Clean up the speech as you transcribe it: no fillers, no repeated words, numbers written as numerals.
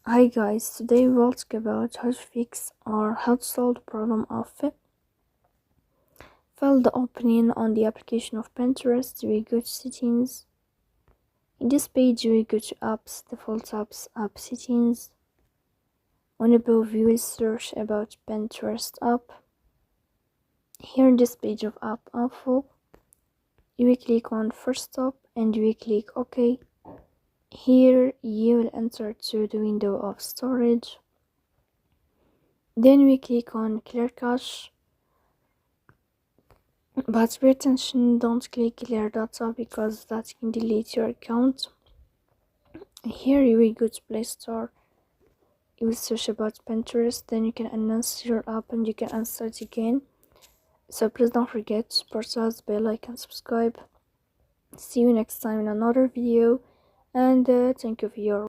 Hi guys, today we will talk about how to fix or how to solve the problem of failed opening on the application of Pinterest. We go to settings. In this page we go to apps, default apps, app settings. On above you will search about Pinterest app. Here in this page of app info, you will click on first stop and you will click OK. Here you will enter to the window of storage. Then we click on clear cache, but pay attention, don't click clear data because that can delete your account. Here you will go to Play Store, you will search about Pinterest, then you can announce your app and you can install it again. So please don't forget to support us, bell icon, subscribe. See you next time in another video, and thank you for your